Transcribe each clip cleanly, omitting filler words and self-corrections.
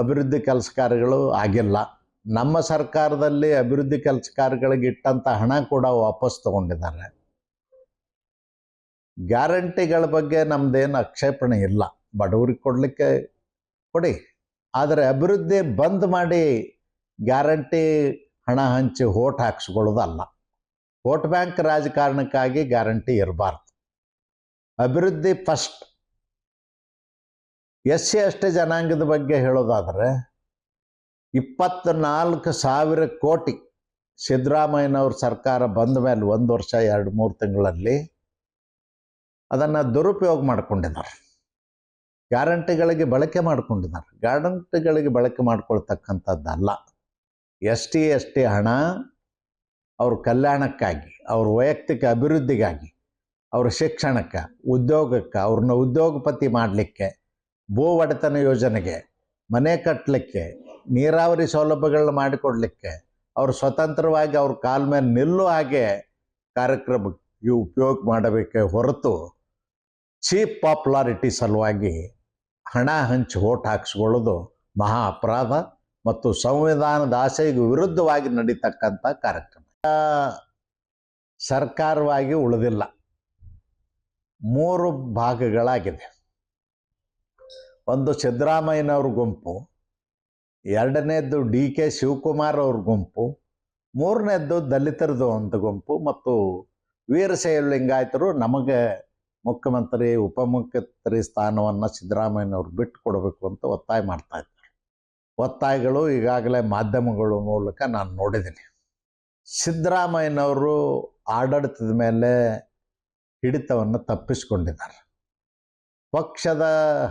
ಅಭಿವೃದ್ಧಿ ಕೆಲಸ ಕಾರ್ಯಗಳು ಆಗಿಲ್ಲ. ನಮ್ಮ ಸರ್ಕಾರದಲ್ಲಿ ಅಭಿವೃದ್ಧಿ ಕೆಲಸ ಕಾರ್ಯಗಳಿಗೆ ಇಟ್ಟಂಥ ಹಣ ಕೂಡ ವಾಪಸ್ ತಗೊಂಡಿದ್ದಾರೆ. ಗ್ಯಾರಂಟಿಗಳ ಬಗ್ಗೆ ನಮ್ಮದೇನು ಆಕ್ಷೇಪಣೆ ಇಲ್ಲ, ಬಡವರಿಗೆ ಕೊಡಲಿಕ್ಕೆ ಕೊಡಿ, ಆದರೆ ಅಭಿವೃದ್ಧಿ ಬಂದ್ ಮಾಡಿ ಗ್ಯಾರಂಟಿ ಹಣ ಹಂಚಿ ಓಟ್ ಹಾಕ್ಸ್ಕೊಳ್ಳೋದಲ್ಲ. ವೋಟ್ ಬ್ಯಾಂಕ್ ರಾಜಕಾರಣಕ್ಕಾಗಿ ಗ್ಯಾರಂಟಿ ಇರಬಾರ್ದು. ಅಭಿವೃದ್ಧಿ ಫಸ್ಟ್. SC ST ಜನಾಂಗದ ಬಗ್ಗೆ ಹೇಳೋದಾದರೆ 24,000 ಕೋಟಿ ಸಿದ್ದರಾಮಯ್ಯನವ್ರ ಸರ್ಕಾರ ಬಂದ ಮೇಲೆ 1 ವರ್ಷ 2-3 ತಿಂಗಳಲ್ಲಿ ಅದನ್ನು ದುರುಪಯೋಗ ಮಾಡಿಕೊಂಡಿದ್ದಾರೆ. ಗ್ಯಾರಂಟಿಗಳಿಗೆ ಬಳಕೆ ಮಾಡಿಕೊಂಡಿದ್ದಾರೆ. ಗ್ಯಾರಂಟಿಗಳಿಗೆ ಬಳಕೆ ಮಾಡ್ಕೊಳ್ತಕ್ಕಂಥದ್ದಲ್ಲ. ST ST ಹಣ ಅವ್ರ ಕಲ್ಯಾಣಕ್ಕಾಗಿ, ಅವ್ರ ವೈಯಕ್ತಿಕ ಅಭಿವೃದ್ಧಿಗಾಗಿ, ಅವ್ರ ಶಿಕ್ಷಣಕ್ಕೆ, ಉದ್ಯೋಗಕ್ಕೆ, ಅವ್ರನ್ನ ಉದ್ಯೋಗಪತಿ ಮಾಡಲಿಕ್ಕೆ, ಭೂ ಒಡೆತನ ಯೋಜನೆಗೆ, ಮನೆ ಕಟ್ಟಲಿಕ್ಕೆ, ನೀರಾವರಿ ಸೌಲಭ್ಯಗಳನ್ನ ಮಾಡಿಕೊಡ್ಲಿಕ್ಕೆ, ಅವ್ರು ಸ್ವತಂತ್ರವಾಗಿ ಅವ್ರ ಕಾಲ ಮೇಲೆ ನಿಲ್ಲೋ ಹಾಗೆ ಕಾರ್ಯಕ್ರಮಕ್ಕೆ ಉಪಯೋಗ ಮಾಡಬೇಕೆ ಹೊರತು ಚೀಪ್ ಪಾಪ್ಯುಲಾರಿಟಿ ಸಲುವಾಗಿ ಹಣ ಹಂಚಿ ಓಟ್ ಹಾಕ್ಸ್ಕೊಳ್ಳೋದು ಮಹಾ ಅಪರಾಧ ಮತ್ತು ಸಂವಿಧಾನದ ಆಶೆಗೆ ವಿರುದ್ಧವಾಗಿ ನಡೀತಕ್ಕಂಥ ಕಾರ್ಯಕ್ರಮ. ಸರ್ಕಾರವಾಗಿ ಉಳಿದಿಲ್ಲ, 3 ಭಾಗಗಳಾಗಿದೆ. ಒಂದು ಸಿದ್ದರಾಮಯ್ಯನವ್ರ ಗುಂಪು, 2ನೇದ್ದು DK ಶಿವಕುಮಾರ್ ಅವ್ರ ಗುಂಪು, 3ನೇದ್ದು ದಲಿತರದು ಒಂದು ಗುಂಪು ಮತ್ತು ವೀರಶೈವ ಲಿಂಗಾಯತರು ನಮಗೆ ಮುಖ್ಯಮಂತ್ರಿ ಉಪಮುಖ್ಯಮಂತ್ರಿ ಸ್ಥಾನವನ್ನು ಸಿದ್ದರಾಮಯ್ಯನವ್ರು ಬಿಟ್ಟು ಕೊಡಬೇಕು ಅಂತ ಒತ್ತಾಯ ಮಾಡ್ತಾ ಇದ್ದಾರೆ. ಒತ್ತಾಯಗಳು ಈಗಾಗಲೇ ಮಾಧ್ಯಮಗಳ ಮೂಲಕ ನಾನು ನೋಡಿದ್ದೀನಿ. ಸಿದ್ದರಾಮಯ್ಯನವರು ಆಡಳಿತದ ಮೇಲೆ ಹಿಡಿತವನ್ನು ತಪ್ಪಿಸಿಕೊಂಡಿದ್ದಾರೆ. ಪಕ್ಷದ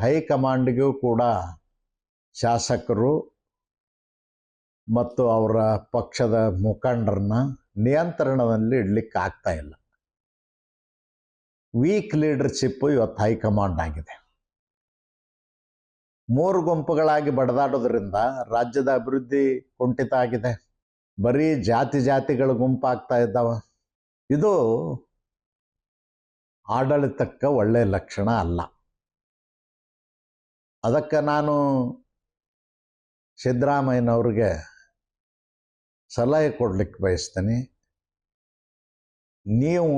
ಹೈಕಮಾಂಡ್ಗೂ ಕೂಡ ಶಾಸಕರು ಮತ್ತು ಅವರ ಪಕ್ಷದ ಮುಖಂಡರನ್ನ ನಿಯಂತ್ರಣದಲ್ಲಿ ಇಡಲಿಕ್ಕೆ ಆಗ್ತಾ ಇಲ್ಲ. ವೀಕ್ ಲೀಡರ್ಶಿಪ್ಪು ಇವತ್ತು ಹೈಕಮಾಂಡ್ ಆಗಿದೆ. 3 ಗುಂಪುಗಳಾಗಿ ಬಡದಾಡೋದ್ರಿಂದ ರಾಜ್ಯದ ಅಭಿವೃದ್ಧಿ ಕುಂಠಿತ ಆಗಿದೆ. ಬರೀ ಜಾತಿಗಳ ಗುಂಪಾಗ್ತಾ ಇದ್ದಾವೆ. ಇದು ಆಡಳಿತಕ್ಕೆ ಒಳ್ಳೆಯ ಲಕ್ಷಣ ಅಲ್ಲ. ಅದಕ್ಕೆ ನಾನು ಸಿದ್ದರಾಮಯ್ಯನವ್ರಿಗೆ ಸಲಹೆ ಕೊಡ್ಲಿಕ್ಕೆ ಬಯಸ್ತೀನಿ. ನೀವು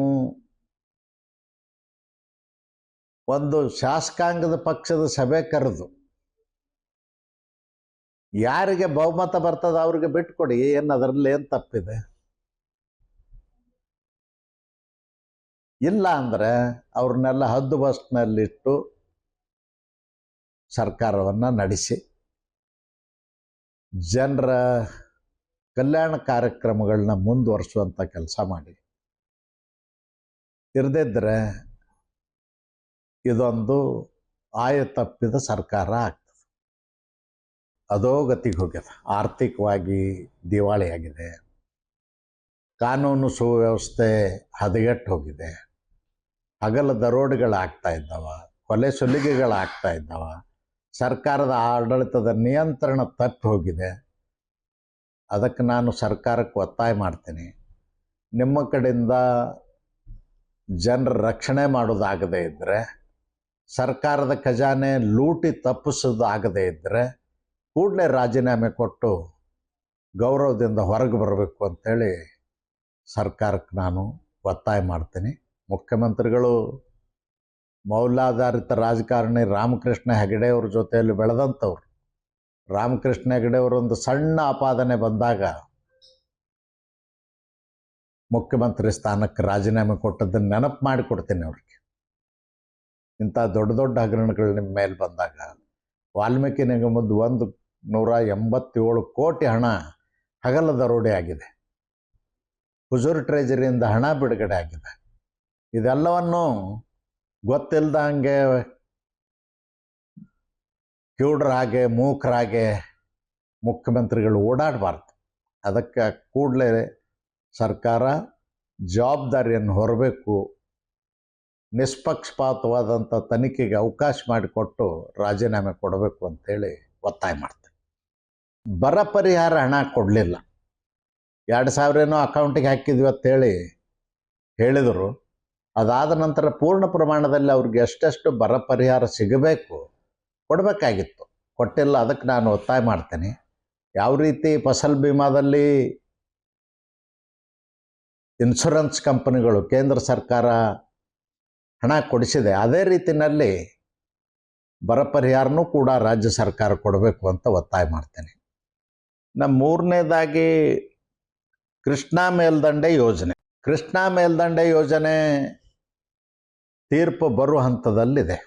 ಒಂದು ಶಾಸಕಾಂಗದ ಪಕ್ಷದ ಸಭೆ ಕರೆದು ಯಾರಿಗೆ ಬಹುಮತ ಬರ್ತದೆ ಅವ್ರಿಗೆ ಬಿಟ್ಕೊಡಿ. ಏನು ಅದರಲ್ಲಿ ಏನು ತಪ್ಪಿದೆ? ಇಲ್ಲ ಅಂದರೆ ಅವ್ರನ್ನೆಲ್ಲ ಹದ್ದು ಬಸ್ನಲ್ಲಿಟ್ಟು ಸರ್ಕಾರವನ್ನು ನಡೆಸಿ ಜನರ ಕಲ್ಯಾಣ ಕಾರ್ಯಕ್ರಮಗಳನ್ನ ಮುಂದುವರಿಸುವಂಥ ಕೆಲಸ ಮಾಡಿ. ಇರದಿದ್ದರೆ ಇದೊಂದು ಆಯತಪ್ಪಿದ ಸರ್ಕಾರ ಆಗ್ತದೆ. ಅಧೋಗತಿಗೆ ಹೋಗಿದೆ. ಆರ್ಥಿಕವಾಗಿ ದಿವಾಳಿಯಾಗಿದೆ. ಕಾನೂನು ಸುವ್ಯವಸ್ಥೆ ಹದಗೆಟ್ಟು ಹೋಗಿದೆ. ಹಗಲ ದರೋಡೆಗಳಾಗ್ತಾ ಇದ್ದಾವ, ಕೊಲೆ ಸುಲಿಗೆಗಳಾಗ್ತಾ ಇದ್ದಾವ. ಸರ್ಕಾರದ ಆಡಳಿತದ ನಿಯಂತ್ರಣ ತಪ್ಪಿ ಹೋಗಿದೆ. ಅದಕ್ಕೆ ನಾನು ಸರ್ಕಾರಕ್ಕೆ ಒತ್ತಾಯ ಮಾಡ್ತೀನಿ. ನಿಮ್ಮ ಕಡೆಯಿಂದ ಜನರ ರಕ್ಷಣೆ ಮಾಡೋದಾಗದೇ ಇದ್ದರೆ, ಸರ್ಕಾರದ ಖಜಾನೆ ಲೂಟಿ ತಪ್ಪಿಸೋದಾಗದೇ ಇದ್ದರೆ ಕೂಡಲೇ ರಾಜೀನಾಮೆ ಕೊಟ್ಟು ಗೌರವದಿಂದ ಹೊರಗೆ ಬರಬೇಕು ಅಂಥೇಳಿ ಸರ್ಕಾರಕ್ಕೆ ನಾನು ಒತ್ತಾಯ ಮಾಡ್ತೀನಿ. ಮುಖ್ಯಮಂತ್ರಿಗಳು ಮೌಲ್ಯಾಧಾರಿತ ರಾಜಕಾರಣಿ ರಾಮಕೃಷ್ಣ ಹೆಗಡೆ ಅವ್ರ ಜೊತೆಯಲ್ಲಿ ಬೆಳೆದಂಥವ್ರು. ರಾಮಕೃಷ್ಣ ಹೆಗಡೆ ಅವರೊಂದು ಸಣ್ಣ ಆಪಾದನೆ ಬಂದಾಗ ಮುಖ್ಯಮಂತ್ರಿ ಸ್ಥಾನಕ್ಕೆ ರಾಜೀನಾಮೆ ಕೊಟ್ಟದ್ದನ್ನು ನೆನಪು ಮಾಡಿಕೊಡ್ತೀನಿ ಅವ್ರಿಗೆ. ಇಂಥ ದೊಡ್ಡ ದೊಡ್ಡ ಹಗರಣಗಳು ನಿಮ್ಮ ಮೇಲೆ ಬಂದಾಗ ವಾಲ್ಮೀಕಿ ನಿಗಮದ್ದು 187 ಕೋಟಿ ಹಣ ಹಗಲ ದರೋಡೆ ಆಗಿದೆ. ಹುಜೂರ್ ಟ್ರೆಜರಿಯಿಂದ ಹಣ ಬಿಡುಗಡೆ ಆಗಿದೆ. ಇದೆಲ್ಲವನ್ನು ಗೊತ್ತಿಲ್ಲದಂಗೆ ಕಿವುಡರಾಗೆ ಮೂಕರಾಗೆ ಮುಖ್ಯಮಂತ್ರಿಗಳು ಓಡಾಡಬಾರ್ದು. ಅದಕ್ಕೆ ಕೂಡಲೇ ಸರ್ಕಾರ ಜವಾಬ್ದಾರಿಯನ್ನು ಹೊರಬೇಕು. ನಿಷ್ಪಕ್ಷಪಾತವಾದಂಥ ತನಿಖೆಗೆ ಅವಕಾಶ ಮಾಡಿಕೊಟ್ಟು ರಾಜೀನಾಮೆ ಕೊಡಬೇಕು ಅಂಥೇಳಿ ಒತ್ತಾಯ ಮಾಡ್ತೀನಿ. ಬರ ಪರಿಹಾರ ಹಣ ಕೊಡಲಿಲ್ಲ. 2,000 ಅಕೌಂಟಿಗೆ ಹಾಕಿದ್ವಿ ಅಂತೇಳಿ ಹೇಳಿದರು. ಅದಾದ ನಂತರ ಪೂರ್ಣ ಪ್ರಮಾಣದಲ್ಲಿ ಅವ್ರಿಗೆ ಎಷ್ಟೆಷ್ಟು ಬರ ಪರಿಹಾರ ಸಿಗಬೇಕು ಕೊಡಬೇಕಾಗಿತ್ತು, ಕೊಟ್ಟಿಲ್ಲ. ಅದಕ್ಕೆ ನಾನು ಒತ್ತಾಯ ಮಾಡ್ತೇನೆ. ಯಾವ ರೀತಿ ಫಸಲ್ ಬಿಮಾದಲ್ಲಿ ಇನ್ಶೂರೆನ್ಸ್ ಕಂಪನಿಗಳು ಕೇಂದ್ರ ಸರ್ಕಾರ ಹಣ ಕೊಡಿಸಿದೆ, ಅದೇ ರೀತಿಯಲ್ಲಿ ಬರ ಪರಿಹಾರನೂ ಕೂಡ ರಾಜ್ಯ ಸರ್ಕಾರ ಕೊಡಬೇಕು ಅಂತ ಒತ್ತಾಯ ಮಾಡ್ತೇನೆ. ನಮ್ಮ ಮೂರನೇದಾಗಿ ಕೃಷ್ಣಾ ಮೇಲ್ದಂಡೆ ಯೋಜನೆ. ಕೃಷ್ಣಾ ಮೇಲ್ದಂಡೆ ಯೋಜನೆ ತೀರ್ಪು ಬರುವ ಹಂತದಲ್ಲಿದೆ.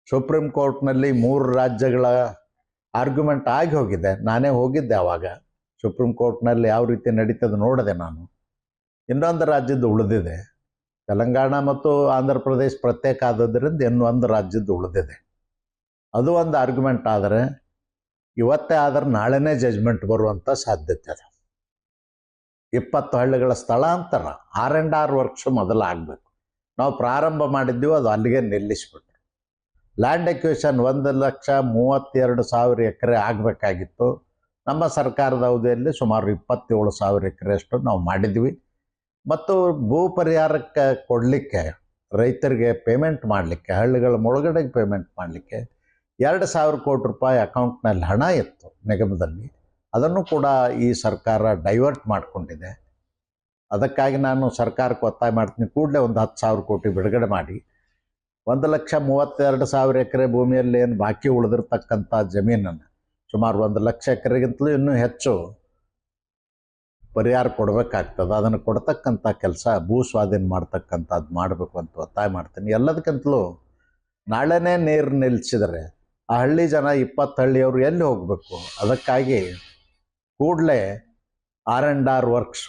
ಸುಪ್ರೀಂ ಕೋರ್ಟ್ನಲ್ಲಿ 3 ರಾಜ್ಯಗಳ ಆರ್ಗ್ಯುಮೆಂಟ್ ಆಗಿ ಹೋಗಿದೆ. ನಾನೇ ಹೋಗಿದ್ದೆ ಆವಾಗ. ಸುಪ್ರೀಂ ಕೋರ್ಟ್ನಲ್ಲಿ ಯಾವ ರೀತಿ ನಡೀತದೆ ನೋಡಿದೆ ನಾನು. ಇನ್ನೊಂದು ರಾಜ್ಯದ್ದು ಉಳಿದಿದೆ. ತೆಲಂಗಾಣ ಮತ್ತು ಆಂಧ್ರ ಪ್ರದೇಶ ಪ್ರತ್ಯೇಕ ಆದದ್ರಿಂದ ಇನ್ನೊಂದು ರಾಜ್ಯದ್ದು ಉಳಿದಿದೆ. ಅದು ಒಂದು ಆರ್ಗ್ಯುಮೆಂಟ್. ಆದರೆ ಇವತ್ತೇ ಆದರೆ ನಾಳೆನೇ ಜಜ್ಮೆಂಟ್ ಬರುವಂಥ ಸಾಧ್ಯತೆ ಇದೆ. 20 ಹಳ್ಳಿಗಳ ಸ್ಥಳಾಂತರ R&R ವರ್ಕ್ಸ್ ಮೊದಲು ಆಗಬೇಕು. ನಾವು ಪ್ರಾರಂಭ ಮಾಡಿದ್ದೀವಿ, ಅದು ಅಲ್ಲಿಗೆ ನಿಲ್ಲಿಸ್ಬಿಟ್ರು. ಲ್ಯಾಂಡ್ ಎಕ್ವಿಷನ್ 1,32,000 ಎಕರೆ ಆಗಬೇಕಾಗಿತ್ತು. ನಮ್ಮ ಸರ್ಕಾರದ ಅವಧಿಯಲ್ಲಿ ಸುಮಾರು 27,000 ಎಕರೆಯಷ್ಟು ನಾವು ಮಾಡಿದ್ವಿ. ಮತ್ತು ಭೂ ಪರಿಹಾರಕ್ಕೆ ಕೊಡಲಿಕ್ಕೆ, ರೈತರಿಗೆ ಪೇಮೆಂಟ್ ಮಾಡಲಿಕ್ಕೆ, ಹಳ್ಳಿಗಳ ಮುಳುಗಡೆಗೆ ಪೇಮೆಂಟ್ ಮಾಡಲಿಕ್ಕೆ 2,000 ಕೋಟಿ ರೂಪಾಯಿ ಅಕೌಂಟ್ನಲ್ಲಿ ಹಣ ಇತ್ತು ನಿಗಮದಲ್ಲಿ. ಅದನ್ನು ಕೂಡ ಈ ಸರ್ಕಾರ ಡೈವರ್ಟ್ ಮಾಡಿಕೊಂಡಿದೆ. ಅದಕ್ಕಾಗಿ ನಾನು ಸರ್ಕಾರಕ್ಕೆ ಒತ್ತಾಯ ಮಾಡ್ತೀನಿ, ಕೂಡಲೇ ಒಂದು 10,000 ಕೋಟಿ ಬಿಡುಗಡೆ ಮಾಡಿ 1,32,000 ಎಕರೆ ಭೂಮಿಯಲ್ಲಿ ಏನು ಬಾಕಿ ಉಳಿದಿರ್ತಕ್ಕಂಥ ಜಮೀನನ್ನು, ಸುಮಾರು 1,00,000 ಎಕರೆಗಿಂತಲೂ ಇನ್ನೂ ಹೆಚ್ಚು ಪರಿಹಾರ ಕೊಡಬೇಕಾಗ್ತದೆ. ಅದನ್ನು ಕೊಡ್ತಕ್ಕಂಥ ಕೆಲಸ, ಭೂ ಸ್ವಾಧೀನ ಮಾಡ್ತಕ್ಕಂಥದ್ದು ಮಾಡಬೇಕು ಅಂತ ಒತ್ತಾಯ ಮಾಡ್ತೀನಿ. ಎಲ್ಲದಕ್ಕಿಂತಲೂ ನಾಳೆನೇ ನೀರು ನಿಲ್ಲಿಸಿದರೆ ಆ ಹಳ್ಳಿ ಜನ 20 ಹಳ್ಳಿಯವರು ಎಲ್ಲಿ ಹೋಗಬೇಕು? ಅದಕ್ಕಾಗಿ ಕೂಡಲೇ R&R ವರ್ಕ್ಸ್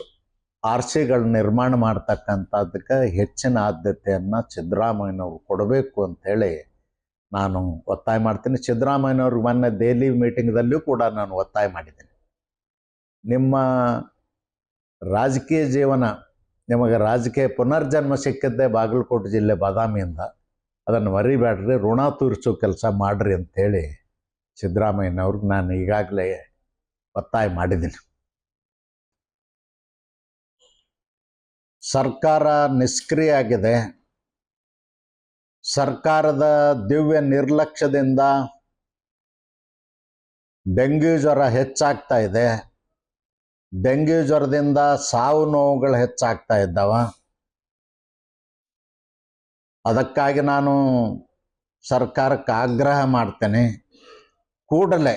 RCಗಳು ನಿರ್ಮಾಣ ಮಾಡ್ತಕ್ಕಂಥದ್ದಕ್ಕೆ ಹೆಚ್ಚಿನ ಆದ್ಯತೆಯನ್ನು ಸಿದ್ದರಾಮಯ್ಯನವರು ಕೊಡಬೇಕು ಅಂಥೇಳಿ ನಾನು ಒತ್ತಾಯ ಮಾಡ್ತೀನಿ. ಸಿದ್ದರಾಮಯ್ಯನವ್ರಿಗೆ ಮೊನ್ನೆ ದೆಹಲಿ ಮೀಟಿಂಗ್ದಲ್ಲಿಯೂ ಕೂಡ ನಾನು ಒತ್ತಾಯ ಮಾಡಿದ್ದೀನಿ. ನಿಮ್ಮ ರಾಜಕೀಯ ಜೀವನ, ನಿಮಗೆ ರಾಜಕೀಯ ಪುನರ್ಜನ್ಮ ಸಿಕ್ಕಿದ್ದೇ ಬಾಗಲಕೋಟೆ ಜಿಲ್ಲೆ ಬಾದಾಮಿಯಿಂದ. ಅದನ್ನು ಮರಿಬೇಡ್ರಿ, ಋಣ ತೀರಿಸೋ ಕೆಲಸ ಮಾಡಿರಿ ಅಂಥೇಳಿ ಸಿದ್ದರಾಮಯ್ಯನವ್ರಿಗೆ ನಾನು ಈಗಾಗಲೇ ಒತ್ತಾಯ ಮಾಡಿದ್ದೀನಿ. ಸರ್ಕಾರ ನಿಷ್ಕ್ರಿಯ ಆಗಿದೆ. ಸರ್ಕಾರದ ದಿವ್ಯ ನಿರ್ಲಕ್ಷ್ಯದಿಂದ ಡೆಂಗ್ಯೂ ಜ್ವರ ಹೆಚ್ಚಾಗ್ತಾ ಇದೆ. ಡೆಂಗ್ಯೂ ಜ್ವರದಿಂದ ಸಾವು ನೋವುಗಳು ಹೆಚ್ಚಾಗ್ತಾ ಇದ್ದಾವ. ಅದಕ್ಕಾಗಿ ನಾನು ಸರ್ಕಾರಕ್ಕೆ ಆಗ್ರಹ ಮಾಡ್ತೇನೆ, ಕೂಡಲೇ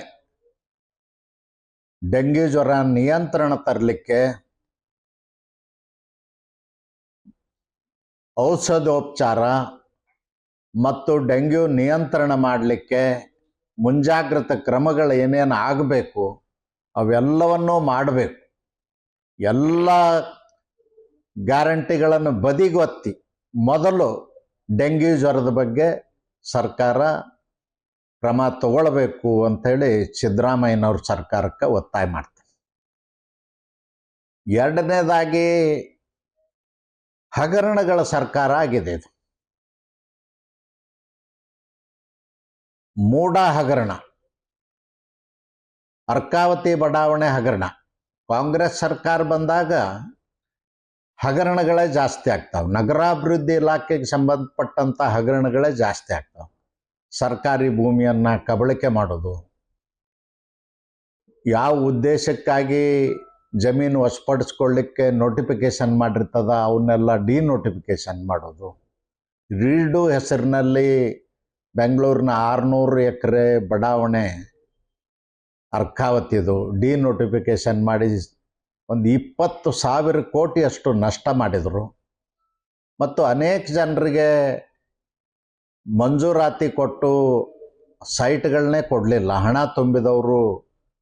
ಡೆಂಗ್ಯೂ ಜ್ವರ ನಿಯಂತ್ರಣ ತರಲಿಕ್ಕೆ ಔಷಧೋಪಚಾರ ಮತ್ತು ಡೆಂಗ್ಯೂ ನಿಯಂತ್ರಣ ಮಾಡಲಿಕ್ಕೆ ಮುಂಜಾಗ್ರತಾ ಕ್ರಮಗಳು ಏನೇನು ಆಗಬೇಕು ಅವೆಲ್ಲವನ್ನೂ ಮಾಡಬೇಕು. ಎಲ್ಲ ಗ್ಯಾರಂಟಿಗಳನ್ನು ಬದಿಗೊತ್ತಿ ಮೊದಲು ಡೆಂಗ್ಯೂ ಜ್ವರದ ಬಗ್ಗೆ ಸರ್ಕಾರ ಕ್ರಮ ತಗೊಳ್ಬೇಕು ಅಂಥೇಳಿ ಸಿದ್ದರಾಮಯ್ಯನವ್ರ ಸರ್ಕಾರಕ್ಕೆ ಒತ್ತಾಯ ಮಾಡ್ತಾರೆ. ಎರಡನೇದಾಗಿ ಹಗರಣಗಳ ಸರ್ಕಾರ ಆಗಿದೆ. ಇದು ಮೂಡ ಹಗರಣ, ಅರ್ಕಾವತಿ ಬಡಾವಣೆ ಹಗರಣ. ಕಾಂಗ್ರೆಸ್ ಸರ್ಕಾರ ಬಂದಾಗ ಹಗರಣಗಳೇ ಜಾಸ್ತಿ ಆಗ್ತಾವೆ. ನಗರಾಭಿವೃದ್ಧಿ ಇಲಾಖೆಗೆ ಸಂಬಂಧಪಟ್ಟಂಥ ಹಗರಣಗಳೇ ಜಾಸ್ತಿ ಆಗ್ತಾವೆ. ಸರ್ಕಾರಿ ಭೂಮಿಯನ್ನು ಕಬಳಿಕೆ ಮಾಡೋದು, ಯಾವ ಉದ್ದೇಶಕ್ಕಾಗಿ ಜಮೀನು ವಶಪಡಿಸ್ಕೊಳ್ಳಿಕ್ಕೆ ನೋಟಿಫಿಕೇಶನ್ ಮಾಡಿರ್ತದ ಅವನ್ನೆಲ್ಲ ಡಿನೋಟಿಫಿಕೇಶನ್ ಮಾಡೋದು. ರೀಡು ಹೆಸರಿನಲ್ಲಿ ಬೆಂಗಳೂರಿನ 600 ಎಕರೆ ಬಡಾವಣೆ ಅರ್ಕಾವತಿದು ಡಿನೋಟಿಫಿಕೇಶನ್ ಮಾಡಿ ಒಂದು 20,000 ಕೋಟಿಯಷ್ಟು ನಷ್ಟ ಮಾಡಿದರು. ಮತ್ತು ಅನೇಕ ಜನರಿಗೆ ಮಂಜೂರಾತಿ ಕೊಟ್ಟು ಸೈಟ್ಗಳನ್ನೇ ಕೊಡಲಿಲ್ಲ. ಹಣ ತುಂಬಿದವರು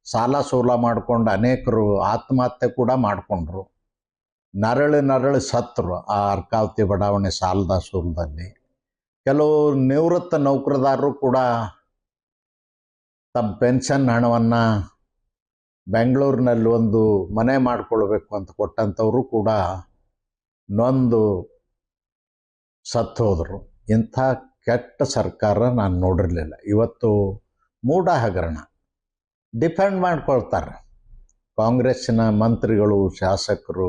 ಸಾಲ ಸೂಲ ಮಾಡಿಕೊಂಡು ಅನೇಕರು ಆತ್ಮಹತ್ಯೆ ಕೂಡ ಮಾಡಿಕೊಂಡ್ರು. ನರಳಿ ಸತ್ತರು ಆ ಅರ್ಕಾವತಿ ಬಡಾವಣೆ ಸಾಲದ ಸೂಲದಲ್ಲಿ. ಕೆಲವು ನಿವೃತ್ತ ನೌಕರದಾರರು ಕೂಡ ತಮ್ಮ ಪೆನ್ಷನ್ ಹಣವನ್ನು ಬೆಂಗಳೂರಿನಲ್ಲಿ ಒಂದು ಮನೆ ಮಾಡಿಕೊಳ್ಬೇಕು ಅಂತ ಕೊಟ್ಟಂಥವರು ಕೂಡ ನೊಂದು ಸತ್ತು ಹೋದರು. ಇಂಥ ಕೆಟ್ಟ ಸರ್ಕಾರ ನಾನು ನೋಡಿರಲಿಲ್ಲ. ಇವತ್ತು ಮೂಡ ಹಗರಣ ಡಿಫೆಂಡ್ ಮಾಡ್ಕೊಳ್ತಾರೆ. ಕಾಂಗ್ರೆಸ್ಸಿನ ಮಂತ್ರಿಗಳು, ಶಾಸಕರು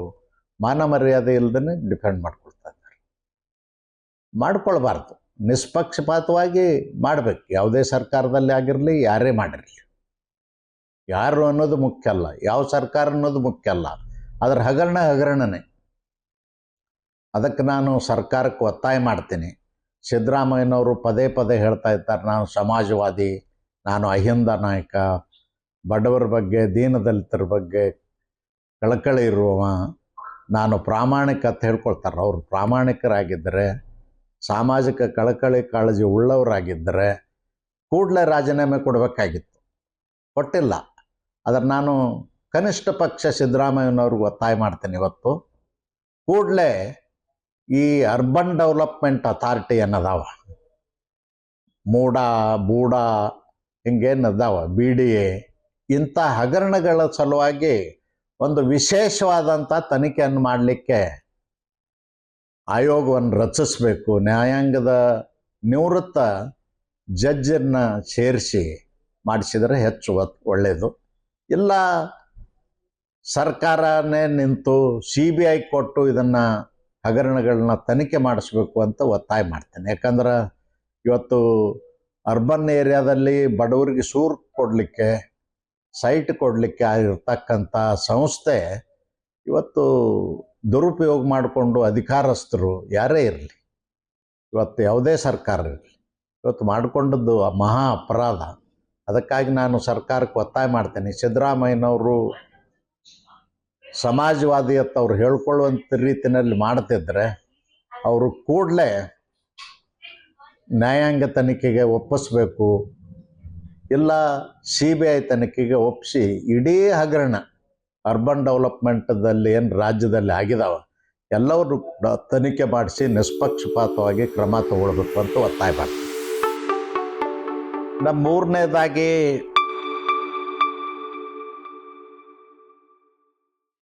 ಮಾನ ಮರ್ಯಾದೆ ಇಲ್ಲದೇ ಡಿಫೆಂಡ್ ಮಾಡ್ಕೊಳ್ತಾ ಇದ್ದಾರೆ. ಮಾಡ್ಕೊಳ್ಬಾರ್ದು. ನಿಷ್ಪಕ್ಷಪಾತವಾಗಿ ಮಾಡಬೇಕು. ಯಾವುದೇ ಸರ್ಕಾರದಲ್ಲಿ ಆಗಿರಲಿ, ಯಾರೇ ಮಾಡಿರಲಿ. ಯಾರು ಅನ್ನೋದು ಮುಖ್ಯ ಅಲ್ಲ, ಯಾವ ಸರ್ಕಾರ ಅನ್ನೋದು ಮುಖ್ಯ ಅಲ್ಲ, ಅದರ ಹಗರಣನೇ. ಅದಕ್ಕೆ ನಾನು ಸರ್ಕಾರಕ್ಕೆ ಒತ್ತಾಯ ಮಾಡ್ತೀನಿ. ಸಿದ್ದರಾಮಯ್ಯನವರು ಪದೇ ಪದೇ ಹೇಳ್ತಾ ಇರ್ತಾರೆ, ನಾನು ಸಮಾಜವಾದಿ, ನಾನು ಅಹಿಂದ ನಾಯಕ, ಬಡವರ ಬಗ್ಗೆ, ದೀನದಲಿತರ ಬಗ್ಗೆ ಕಳಕಳಿ ಇರುವವ, ನಾನು ಪ್ರಾಮಾಣಿಕ ಅಂತ ಹೇಳ್ಕೊಳ್ತಾರೆ. ಅವರು ಪ್ರಾಮಾಣಿಕರಾಗಿದ್ದರೆ, ಸಾಮಾಜಿಕ ಕಳಕಳಿ ಕಾಳಜಿ ಉಳ್ಳವರಾಗಿದ್ದರೆ ಕೂಡಲೇ ರಾಜೀನಾಮೆ ಕೊಡಬೇಕಾಗಿತ್ತು. ಕೊಟ್ಟಿಲ್ಲ. ಆದರೆ ನಾನು ಕನಿಷ್ಠ ಪಕ್ಷ ಸಿದ್ದರಾಮಯ್ಯನವ್ರಿಗೆ ಒತ್ತಾಯ ಮಾಡ್ತೀನಿ ಇವತ್ತು, ಕೂಡಲೇ ಈ ಅರ್ಬನ್ ಡೆವಲಪ್ಮೆಂಟ್ ಅಥಾರಿಟಿ ಅನ್ನದಾವ, ಮೂಡ ಬೂಡ ಹಿಂಗೇನದಾವ, BDA, ಇಂಥ ಹಗರಣಗಳ ಸಲುವಾಗಿ ಒಂದು ವಿಶೇಷವಾದಂಥ ತನಿಖೆಯನ್ನು ಮಾಡಲಿಕ್ಕೆ ಆಯೋಗವನ್ನು ರಚಿಸಬೇಕು. ನ್ಯಾಯಾಂಗದ ನಿವೃತ್ತ ಜಡ್ಜನ್ನು ಸೇರಿಸಿ ಮಾಡಿಸಿದರೆ ಹೆಚ್ಚು ಒಳ್ಳೆಯದು. ಇಲ್ಲ ಸರ್ಕಾರನೇ ನಿಂತು CBI ಕೊಟ್ಟು ಇದನ್ನು ಹಗರಣಗಳನ್ನ ತನಿಖೆ ಮಾಡಿಸ್ಬೇಕು ಅಂತ ಒತ್ತಾಯ ಮಾಡ್ತೇನೆ. ಯಾಕಂದ್ರೆ ಇವತ್ತು ಅರ್ಬನ್ ಏರಿಯಾದಲ್ಲಿ ಬಡವರಿಗೆ ಸೂರು ಕೊಡಲಿಕ್ಕೆ, ಸೈಟ್ ಕೊಡಲಿಕ್ಕೆ ಆಗಿರ್ತಕ್ಕಂಥ ಸಂಸ್ಥೆ ಇವತ್ತು ದುರುಪಯೋಗ ಮಾಡಿಕೊಂಡು ಅಧಿಕಾರಸ್ಥರು ಯಾರೇ ಇರಲಿ, ಇವತ್ತು ಯಾವುದೇ ಸರ್ಕಾರ ಇರಲಿ, ಇವತ್ತು ಮಾಡಿಕೊಂಡದ್ದು ಮಹಾ ಅಪರಾಧ. ಅದಕ್ಕಾಗಿ ನಾನು ಸರ್ಕಾರಕ್ಕೆ ಒತ್ತಾಯ ಮಾಡ್ತೇನೆ, ಸಿದ್ದರಾಮಯ್ಯನವರು ಸಮಾಜವಾದಿ ಅಂತ ಅವ್ರು ಹೇಳ್ಕೊಳ್ಳುವಂಥ ರೀತಿಯಲ್ಲಿ ಮಾಡ್ತಿದ್ರೆ ಅವರು ಕೂಡಲೇ ನ್ಯಾಯಾಂಗ ತನಿಖೆಗೆ ಒಪ್ಪಿಸ್ಬೇಕು. ಇಲ್ಲ CBI ತನಿಖೆಗೆ ಒಪ್ಪಿಸಿ ಇಡೀ ಹಗರಣ ಅರ್ಬನ್ ಡೆವಲಪ್ಮೆಂಟದಲ್ಲಿ ಏನು ರಾಜ್ಯದಲ್ಲಿ ಆಗಿದಾವ ಎಲ್ಲವರು ತನಿಖೆ ಮಾಡಿಸಿ ನಿಷ್ಪಕ್ಷಪಾತವಾಗಿ ಕ್ರಮ ತಗೊಳ್ಬೇಕು ಅಂತ ಒತ್ತಾಯ ಮಾಡ್ತೀನಿ. ನಮ್ಮ ಮೂರನೇದಾಗಿ